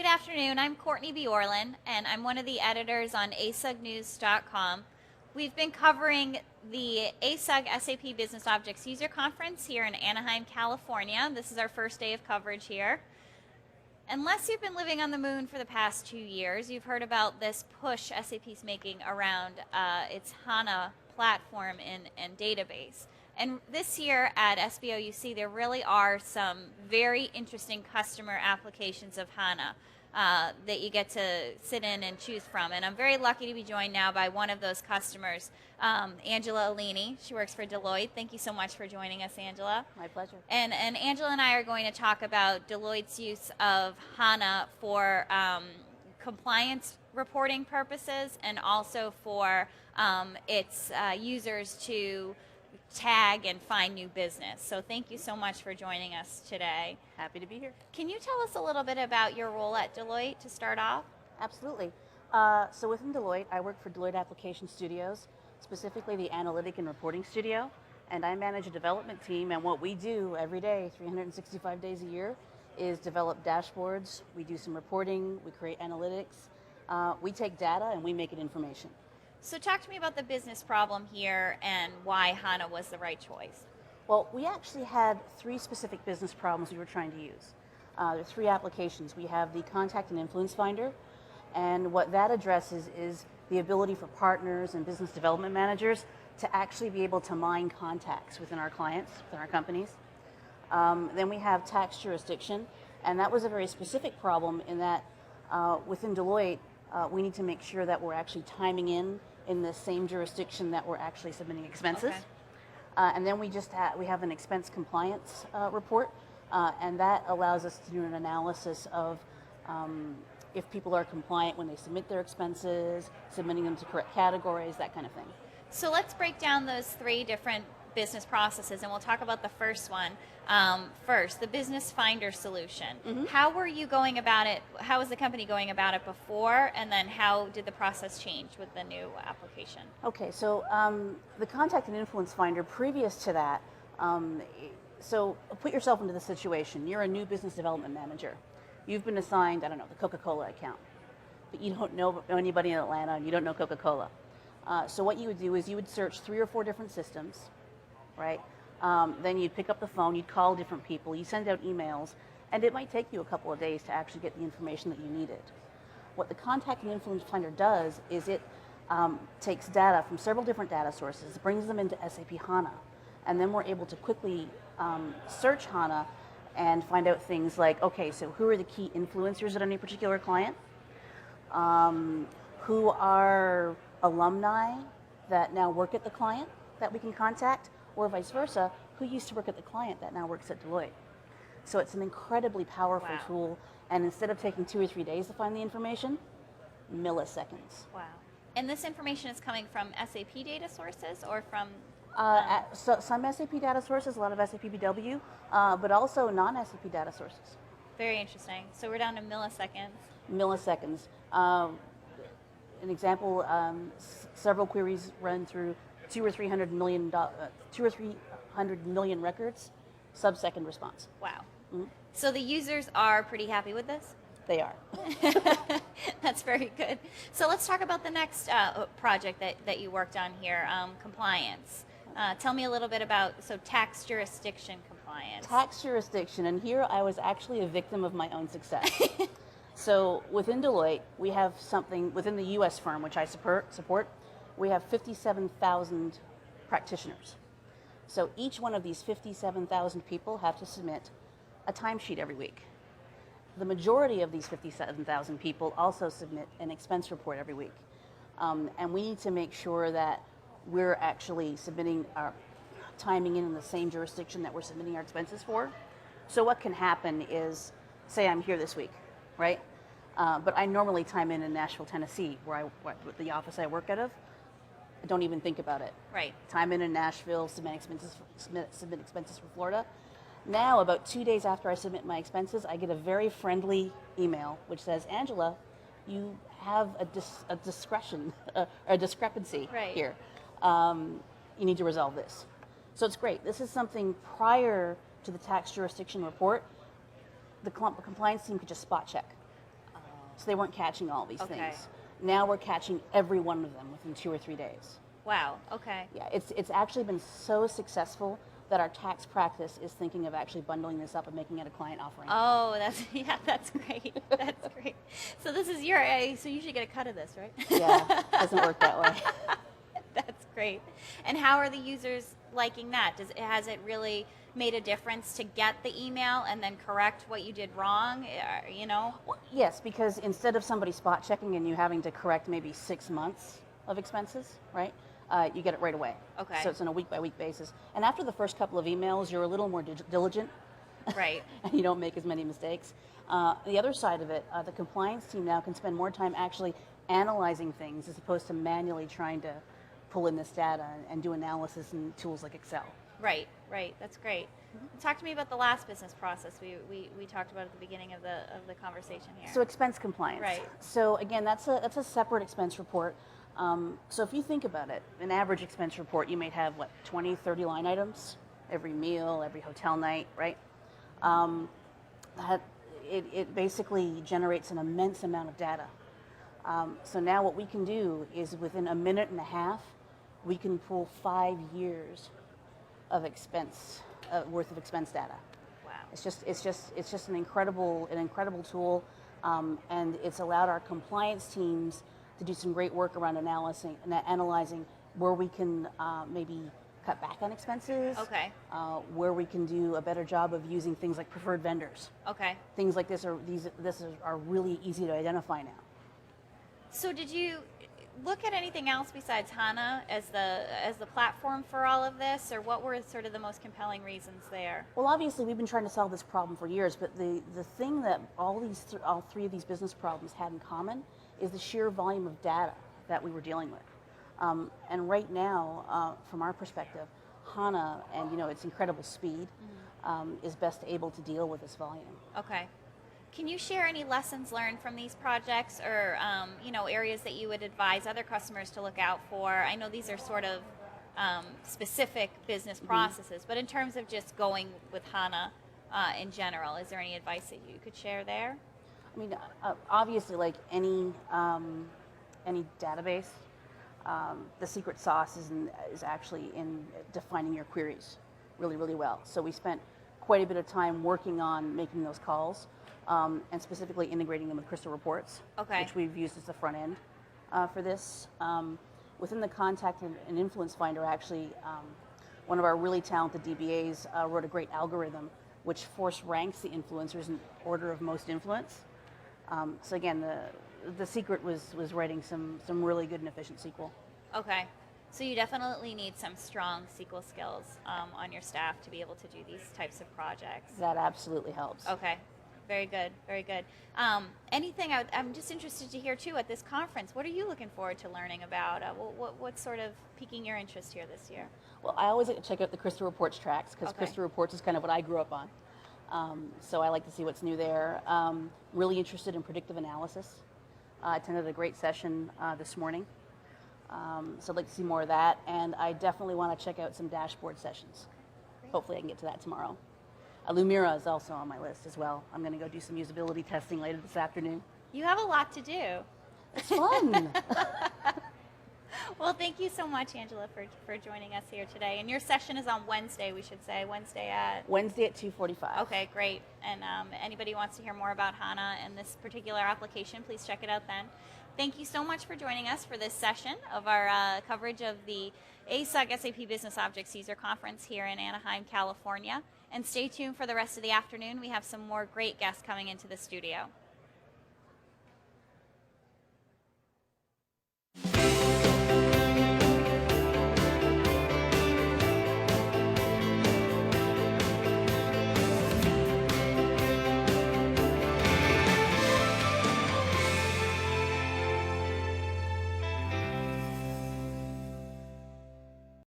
Good afternoon. I'm Courtney Bjorlin, and I'm one of the editors on asugnews.com. We've been covering the ASUG SAP Business Objects User Conference here in Anaheim, California. This is our first day of coverage here. Unless you've been living on the moon for the past 2 years, you've heard about this push SAP's making around its HANA platform and database. And this year at SBOUC, there really are some very interesting customer applications of HANA that you get to sit in and choose from. And I'm very lucky to be joined now by one of those customers, Angela Alini. She works for Deloitte. Thank you so much for joining us, Angela. My pleasure. And Angela and I are going to talk about Deloitte's use of HANA for compliance reporting purposes and also for its users to tag and find new business. So thank you so much for joining us today. Happy to be here. Can you tell us a little bit about your role at Deloitte to start off? Absolutely. So within Deloitte, I work for Deloitte Application Studios, specifically the Analytic and Reporting Studio, and I manage a development team, and what we do every day, 365 days a year, is develop dashboards, we do some reporting, we create analytics, we take data and we make it information. So talk to me about the business problem here and why HANA was the right choice. Well, we actually had 3 specific business problems we were trying to use. There are 3 applications. We have the Contact and Influence Finder, and what that addresses is the ability for partners and business development managers to actually be able to mine contacts within our clients, within our companies. Then we have tax jurisdiction, and that was a very specific problem in that within Deloitte, we need to make sure that we're actually timing in the same jurisdiction that we're actually submitting expenses. Okay. And then we have an expense compliance report, and that allows us to do an analysis of if people are compliant when they submit their expenses, submitting them to correct categories, that kind of thing. So let's break down those 3 different business processes, and we'll talk about the first one first, the Business Finder solution. Mm-hmm. How were you going about it? How was the company going about it before, and then how did the process change with the new application? Okay, so the Contact and Influence Finder, previous to that, so put yourself into the situation. You're a new business development manager. You've been assigned, I don't know, the Coca-Cola account, but you don't know anybody in Atlanta and you don't know Coca-Cola. So what you would do is you would search 3 or 4 different systems, right? Then you'd pick up the phone, you'd call different people, you send out emails, and it might take you a couple of days to actually get the information that you needed. What the Contact and Influence Finder does is it takes data from several different data sources, brings them into SAP HANA, and then we're able to quickly search HANA and find out things like, okay, so who are the key influencers at any particular client? Who are alumni that now work at the client that we can contact, or vice versa, who used to work at the client that now works at Deloitte. So it's an incredibly powerful Wow. tool, and instead of taking 2 or 3 days to find the information, milliseconds. Wow. And this information is coming from SAP data sources or from... So some SAP data sources, a lot of SAP BW, but also non-SAP data sources. Very interesting. So we're down to milliseconds. Milliseconds. An example, several queries run through 200 or 300 million records, sub-second response. Wow. Mm-hmm. So the users are pretty happy with this? They are. That's very good. So let's talk about the next project that you worked on here, compliance. Tell me a little bit about, tax jurisdiction compliance. Tax jurisdiction, and here I was actually a victim of my own success. So within Deloitte, we have something, within the US firm, which I support, we have 57,000 practitioners. So each one of these 57,000 people have to submit a timesheet every week. The majority of these 57,000 people also submit an expense report every week. And we need to make sure that we're actually submitting our timing in the same jurisdiction that we're submitting our expenses for. So what can happen is, say I'm here this week, right? But I normally time in Nashville, Tennessee, where the office I work out of. I don't even think about it. Right. Time in Nashville, submit expenses for Florida. Now, about 2 days after I submit my expenses, I get a very friendly email which says, Angela, you have a discrepancy Right. here. You need to resolve this. So it's great. This is something prior to the tax jurisdiction report, the compliance team could just spot check. So they weren't catching all these Okay. things. Now we're catching every one of them within 2 or 3 days. Wow. Okay. Yeah, it's actually been so successful that our tax practice is thinking of actually bundling this up and making it a client offering. Oh, that's great. That's great. So this is your so you should get a cut of this, right? Yeah, doesn't work that way. That's great. And how are the users liking that? Has it really made a difference to get the email and then correct what you did wrong? You know? Well, yes, because instead of somebody spot checking and you having to correct maybe 6 months of expenses, right? You get it right away. Okay. So it's on a week by week basis. And after the first couple of emails, you're a little more diligent. Right. And you don't make as many mistakes. The other side of it, the compliance team now can spend more time actually analyzing things as opposed to manually trying to pull in this data and do analysis in tools like Excel. Right. That's great. Talk to me about the last business process we talked about at the beginning of the conversation here. So expense compliance. Right. So again, that's a separate expense report. So if you think about it, an average expense report, you may have, 20, 30 line items, every meal, every hotel night, right? It basically generates an immense amount of data. So now what we can do is within a minute and a half, we can pull 5 years of expense, worth of expense data. Wow. It's just an incredible tool, and it's allowed our compliance teams to do some great work around analyzing where we can maybe cut back on expenses. Okay. Where we can do a better job of using things like preferred vendors. Okay. Things like this are really easy to identify now. So did you look at anything else besides HANA as the platform for all of this, or what were sort of the most compelling reasons there? Well, obviously, we've been trying to solve this problem for years, but the thing that all three of these business problems had in common is the sheer volume of data that we were dealing with. And right now, from our perspective, HANA and its incredible speed is best able to deal with this volume. Okay. Can you share any lessons learned from these projects, or areas that you would advise other customers to look out for? I know these are sort of specific business processes, but in terms of just going with HANA in general, is there any advice that you could share there? I mean, obviously, like any database, the secret sauce is actually in defining your queries really, really well. So we spent quite a bit of time working on making those calls, and specifically integrating them with Crystal Reports, Okay. which we've used as the front end for this. Within the contact and influence finder, actually, one of our really talented DBAs wrote a great algorithm which force ranks the influencers in order of most influence. So again, the secret was writing some really good and efficient SQL. Okay. So you definitely need some strong SQL skills on your staff to be able to do these types of projects. That absolutely helps. Okay. Very good. Very good. Anything I'm just interested to hear too at this conference. What are you looking forward to learning about? What's sort of piquing your interest here this year? Well, I always like to check out the Crystal Reports tracks because Okay. Crystal Reports is kind of what I grew up on. So I like to see what's new there. Really interested in predictive analysis. I attended a great session this morning. So I'd like to see more of that. And I definitely want to check out some dashboard sessions. Great. Hopefully I can get to that tomorrow. Lumira is also on my list as well. I'm going to go do some usability testing later this afternoon. You have a lot to do. It's fun. Well, thank you so much, Angela, for joining us here today. And your session is on Wednesday, we should say. Wednesday at 2:45. Okay, great. And anybody who wants to hear more about HANA and this particular application, please check it out then. Thank you so much for joining us for this session of our coverage of the ASUG SAP Business Objects User Conference here in Anaheim, California. And stay tuned for the rest of the afternoon. We have some more great guests coming into the studio.